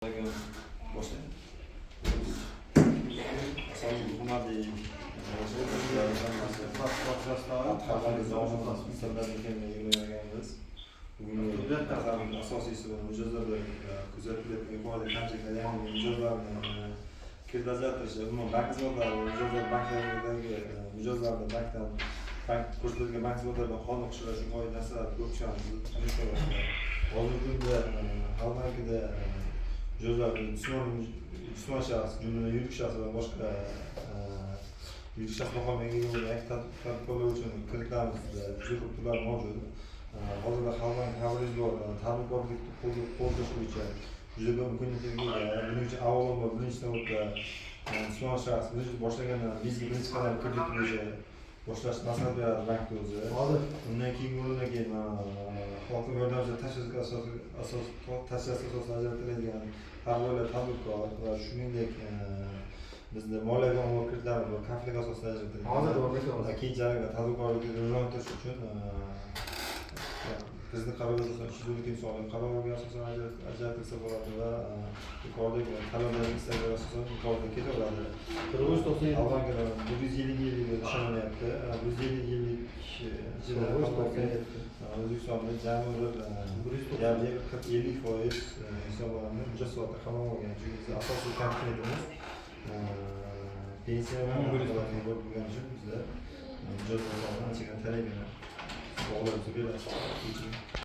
Boshlaydi. Asosan hukumatning bugungi asosiysi mijozlarda kuzatilayotgan yuqorida qancha yangi mijozlarni kirgizatirish, umuman bank xizmatlari, mijozlar banklardagi mijozlarni bank ko'rsatilgan bank xizmatlaridan qoniqish uchun oid narsalar ko'p chiqamiz. Hozirgi kunda Xalq bankida mijozlar jismoniy shaxs, jumladan yuridik shaxs va boshqa yuridik shaxs maqomiga ega bo'lgan tadbirkorlar uchun kreditlarimizda juda ko'p turlar mavjud. Hozirda Xalq bank xabaringiz bor, tadbirkorlikni qo'llash bo'yicha juda ko'p imkoniyatlarga ega. Buning uchun avvalambor birinchi navbatda jismoniy shaxs boshlagandan bizga birinchi qadam kredit bo'yicha boshlashni maslahat beradi bankni o'zi. Undan keyingi o'rinlarga xalqqa yordamchi tashabbus asosida ajratiladigan har bir tadbirkor va shuningdek bizda moliyaviy omil kreditlarimiz bor, konflikt asosida ajratilgan. Keyinchalik tadbirkorlikni rivojlantirish uchun bizning qarorimiz asosan 212 sonli qarorga asosan ajratilsa bo'ladi va yuqoridagi talablarga istaklarga asosan yuqorida ketaveradi. Avvalgi 150 nishonlanyapti. 150 ichida O'zbekistonda jami deyarli 40-50% hisoblanadi. Mijoz sifatida qabul olgan. Chunki biz asosiy konkurentimiz pensiya bo'lgani uchun bizda mijoz sifatida talabini sog'lab beradi.